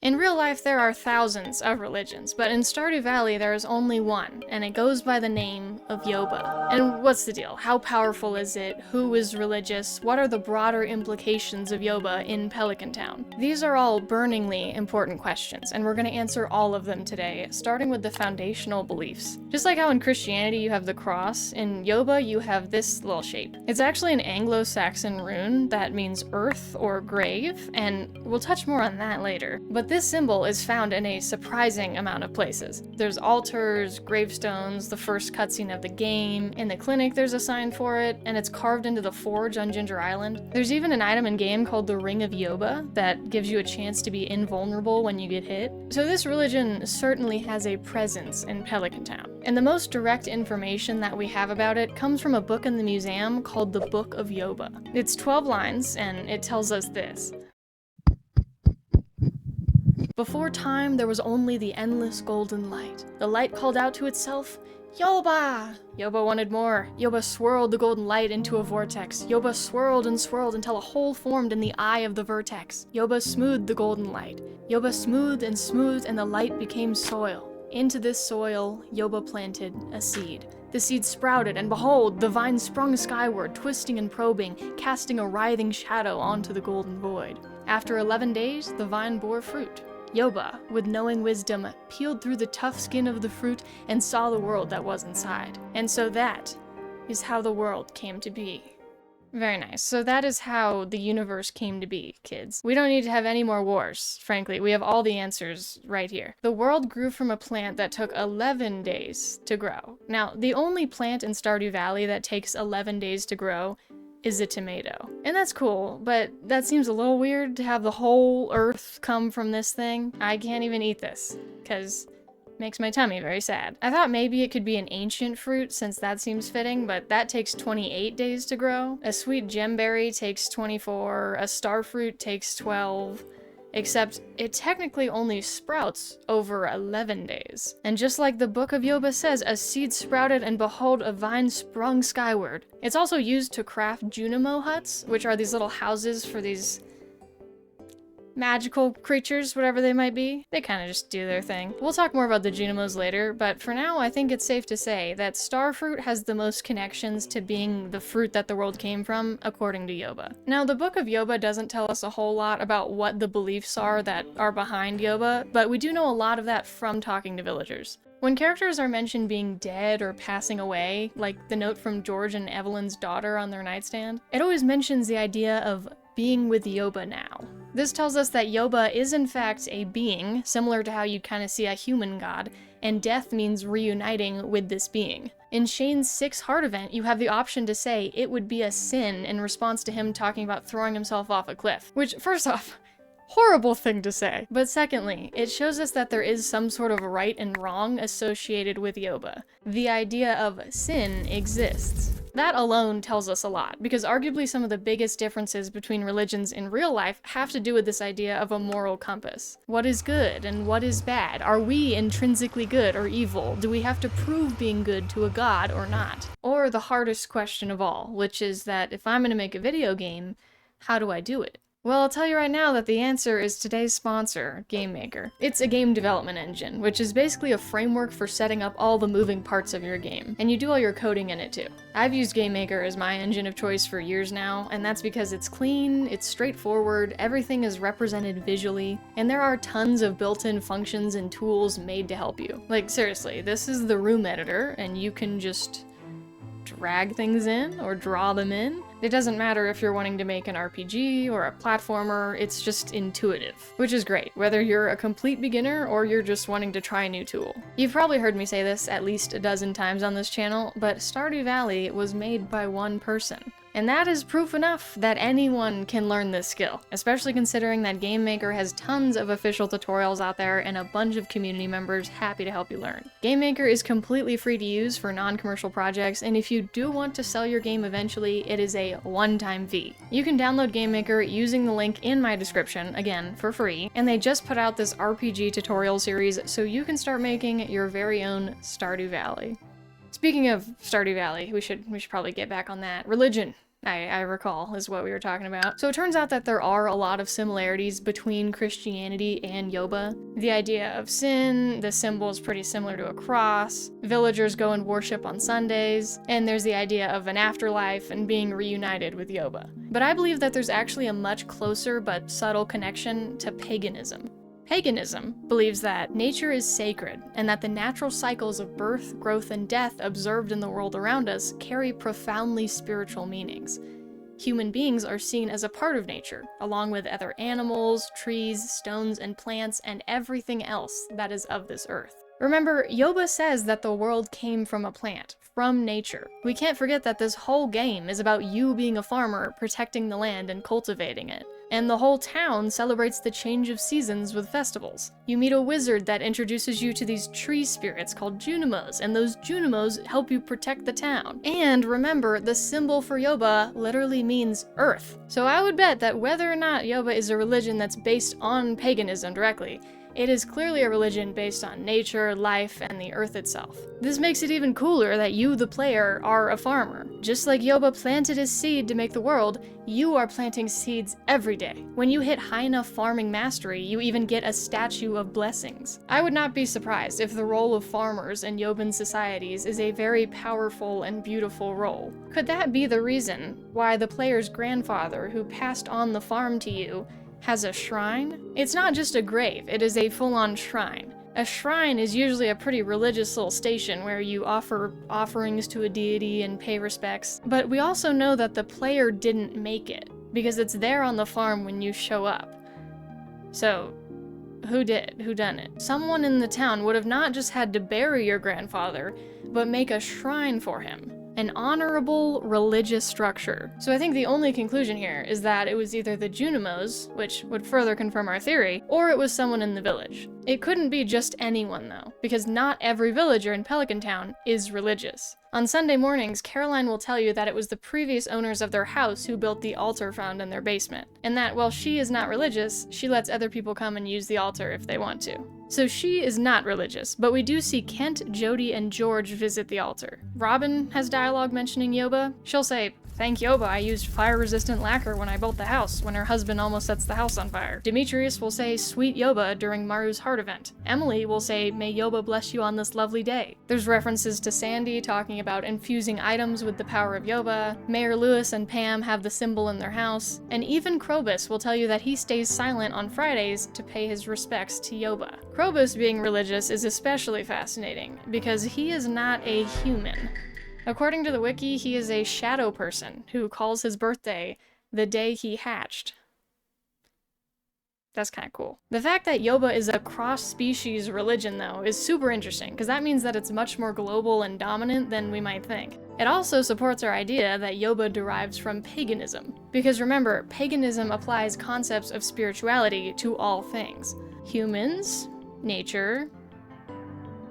In real life, there are thousands of religions, but in Stardew Valley, there is only one, and it goes by the name of Yoba. And what's the deal? How powerful is it? Who is religious? What are the broader implications of Yoba in Pelican Town? These are all burningly important questions, and we're going to answer all of them today, starting with the foundational beliefs. Just like how in Christianity you have the cross, in Yoba you have this little shape. It's actually an Anglo-Saxon rune that means earth or grave, and we'll touch more on that later. But this symbol is found in a surprising amount of places. There's altars, gravestones, the first cutscene of the game, in the clinic there's a sign for it, and it's carved into the forge on Ginger Island. There's even an item in-game called the Ring of Yoba that gives you a chance to be invulnerable when you get hit. So this religion certainly has a presence in Pelican Town. And the most direct information that we have about it comes from a book in the museum called the Book of Yoba. It's 12 lines, and it tells us this. Before time, there was only the endless golden light. The light called out to itself, Yoba! Yoba wanted more. Yoba swirled the golden light into a vortex. Yoba swirled and swirled until a hole formed in the eye of the vertex. Yoba smoothed the golden light. Yoba smoothed, and the light became soil. Into this soil, Yoba planted a seed. The seed sprouted, and behold, the vine sprung skyward, twisting and probing, casting a writhing shadow onto the golden void. After 11 days, the vine bore fruit. Yoba, with knowing wisdom, peeled through the tough skin of the fruit and saw the world that was inside. And so that is how the world came to be. Very nice. So that is how the universe came to be, kids. We don't need to have any more wars, frankly. We have all the answers right here. The world grew from a plant that took 11 days to grow. Now, the only plant in Stardew Valley that takes 11 days to grow is a tomato. And that's cool, but that seems a little weird to have the whole earth come from this thing. I can't even eat this, because it makes my tummy very sad. I thought maybe it could be an ancient fruit, since that seems fitting, but that takes 28 days to grow. A sweet gemberry takes 24, a starfruit takes 12, except it technically only sprouts over 11 days. And just like the Book of Yoba says, a seed sprouted and behold, a vine sprung skyward. It's also used to craft Junimo huts, which are these little houses for these magical creatures, whatever they might be. They kind of just do their thing. We'll talk more about the Junimos later, but for now I think it's safe to say that starfruit has the most connections to being the fruit that the world came from, according to Yoba. Now, the Book of Yoba doesn't tell us a whole lot about what the beliefs are that are behind Yoba, but we do know a lot of that from talking to villagers. When characters are mentioned being dead or passing away, like the note from George and Evelyn's daughter on their nightstand, it always mentions the idea of being with Yoba now. This tells us that Yoba is in fact a being, similar to how you kind of see a human god, and death means reuniting with this being. In Shane's 6 heart event, you have the option to say it would be a sin in response to him talking about throwing himself off a cliff, which, first off, horrible thing to say. But secondly, it shows us that there is some sort of right and wrong associated with Yoba. The idea of sin exists. That alone tells us a lot, because arguably some of the biggest differences between religions in real life have to do with this idea of a moral compass. What is good and what is bad? Are we intrinsically good or evil? Do we have to prove being good to a god or not? Or the hardest question of all, which is that if I'm going to make a video game, how do I do it? Well, I'll tell you right now that the answer is today's sponsor, GameMaker. It's a game development engine, which is basically a framework for setting up all the moving parts of your game, and you do all your coding in it too. I've used GameMaker as my engine of choice for years now, and that's because it's clean, it's straightforward, everything is represented visually, and there are tons of built-in functions and tools made to help you. Like, seriously, this is the room editor, and you can just drag things in or draw them in. It doesn't matter if you're wanting to make an RPG or a platformer, it's just intuitive, which is great, whether you're a complete beginner or you're just wanting to try a new tool. You've probably heard me say this at least a dozen times on this channel, but Stardew Valley was made by one person. And that is proof enough that anyone can learn this skill, especially considering that GameMaker has tons of official tutorials out there and a bunch of community members happy to help you learn. GameMaker is completely free to use for non-commercial projects, and if you do want to sell your game eventually, it is a one-time fee. You can download GameMaker using the link in my description, again, for free, and they just put out this RPG tutorial series so you can start making your very own Stardew Valley. Speaking of Stardew Valley, we should probably get back on that. Religion. I recall, is what we were talking about. So it turns out that there are a lot of similarities between Christianity and Yoba. The idea of sin, the symbol is pretty similar to a cross, villagers go and worship on Sundays, and there's the idea of an afterlife and being reunited with Yoba. But I believe that there's actually a much closer but subtle connection to paganism. Paganism believes that nature is sacred and that the natural cycles of birth, growth, and death observed in the world around us carry profoundly spiritual meanings. Human beings are seen as a part of nature, along with other animals, trees, stones, and plants, and everything else that is of this earth. Remember, Yoba says that the world came from a plant, from nature. We can't forget that this whole game is about you being a farmer, protecting the land, and cultivating it. And the whole town celebrates the change of seasons with festivals. You meet a wizard that introduces you to these tree spirits called junimos, and those junimos help you protect the town. And remember, the symbol for Yoba literally means earth. So I would bet that whether or not Yoba is a religion that's based on paganism directly, it is clearly a religion based on nature, life, and the earth itself. This makes it even cooler that you, the player, are a farmer. Just like Yoba planted his seed to make the world, you are planting seeds every day. When you hit high enough farming mastery, you even get a statue of blessings. I would not be surprised if the role of farmers in Yoban societies is a very powerful and beautiful role. Could that be the reason why the player's grandfather, who passed on the farm to you, has a shrine? It's not just a grave, it is a full-on shrine. A shrine is usually a pretty religious little station where you offer offerings to a deity and pay respects, but we also know that the player didn't make it, because it's there on the farm when you show up. So, who did? Who done it? Someone in the town would have not just had to bury your grandfather, but make a shrine for him. An honorable religious structure. So I think the only conclusion here is that it was either the Junimos, which would further confirm our theory, or it was someone in the village. It couldn't be just anyone though, because not every villager in Pelican Town is religious. On Sunday mornings, Caroline will tell you that it was the previous owners of their house who built the altar found in their basement, and that while she is not religious, she lets other people come and use the altar if they want to. So she is not religious, but we do see Kent, Jody, and George visit the altar. Robin has dialogue mentioning Yoba. She'll say, "Thank Yoba, I used fire-resistant lacquer when I built the house," when her husband almost sets the house on fire. Demetrius will say, "Sweet Yoba," during Maru's heart event. Emily will say, "May Yoba bless you on this lovely day." There's references to Sandy talking about infusing items with the power of Yoba. Mayor Lewis and Pam have the symbol in their house. And even Krobus will tell you that he stays silent on Fridays to pay his respects to Yoba. Krobus being religious is especially fascinating, because he is not a human. According to the wiki, he is a shadow person who calls his birthday the day he hatched. That's kind of cool. The fact that Yoba is a cross-species religion, though, is super interesting, because that means that it's much more global and dominant than we might think. It also supports our idea that Yoba derives from paganism. Because remember, paganism applies concepts of spirituality to all things. Humans, nature,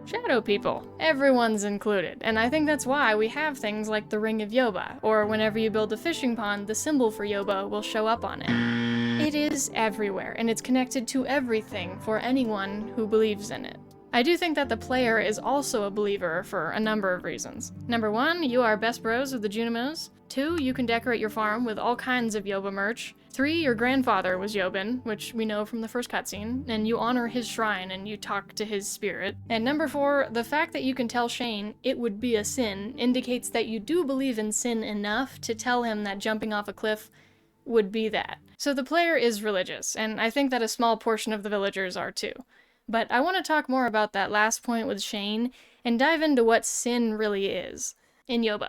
shadow people. Everyone's included, and I think that's why we have things like the Ring of Yoba, or whenever you build a fishing pond, the symbol for Yoba will show up on it. It is everywhere, and it's connected to everything for anyone who believes in it. I do think that the player is also a believer for a number of reasons. Number 1, you are best bros with the Junimos. 2, you can decorate your farm with all kinds of Yoba merch. 3, your grandfather was Yoban, which we know from the first cutscene, and you honor his shrine and you talk to his spirit. And number 4, the fact that you can tell Shane it would be a sin indicates that you do believe in sin enough to tell him that jumping off a cliff would be that. So the player is religious, and I think that a small portion of the villagers are too. But I want to talk more about that last point with Shane and dive into what sin really is in Yoba.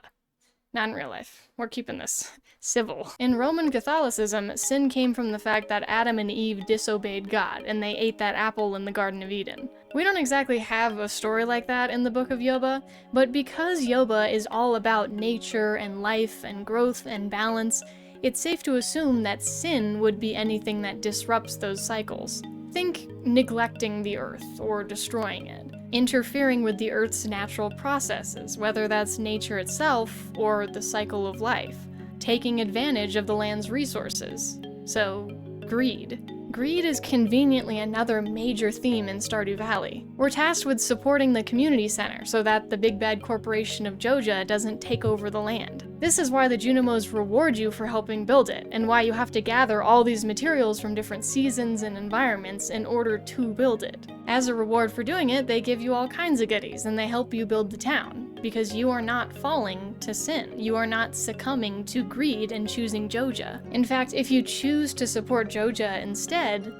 Not in real life. We're keeping this civil. In Roman Catholicism, sin came from the fact that Adam and Eve disobeyed God, and they ate that apple in the Garden of Eden. We don't exactly have a story like that in the Book of Yoba, but because Yoba is all about nature and life and growth and balance, it's safe to assume that sin would be anything that disrupts those cycles. Think neglecting the earth or destroying it, interfering with the earth's natural processes, whether that's nature itself or the cycle of life, taking advantage of the land's resources, so greed. Greed is conveniently another major theme in Stardew Valley. We're tasked with supporting the community center so that the big bad corporation of Joja doesn't take over the land. This is why the Junimos reward you for helping build it, and why you have to gather all these materials from different seasons and environments in order to build it. As a reward for doing it, they give you all kinds of goodies, and they help you build the town, because you are not falling to sin. You are not succumbing to greed and choosing Joja. In fact, if you choose to support Joja instead,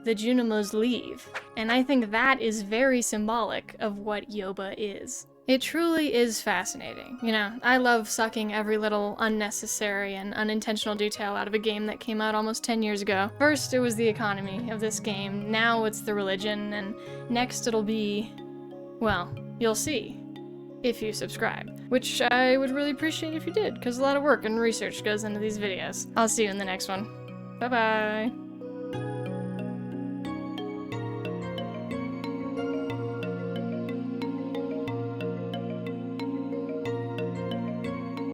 the Junimos leave. And I think that is very symbolic of what Yoba is. It truly is fascinating. You know, I love sucking every little unnecessary and unintentional detail out of a game that came out almost 10 years ago. First, it was the economy of this game, now it's the religion, and next it'll be, well, you'll see if you subscribe, which I would really appreciate if you did, because a lot of work and research goes into these videos. I'll see you in the next one. Bye-bye!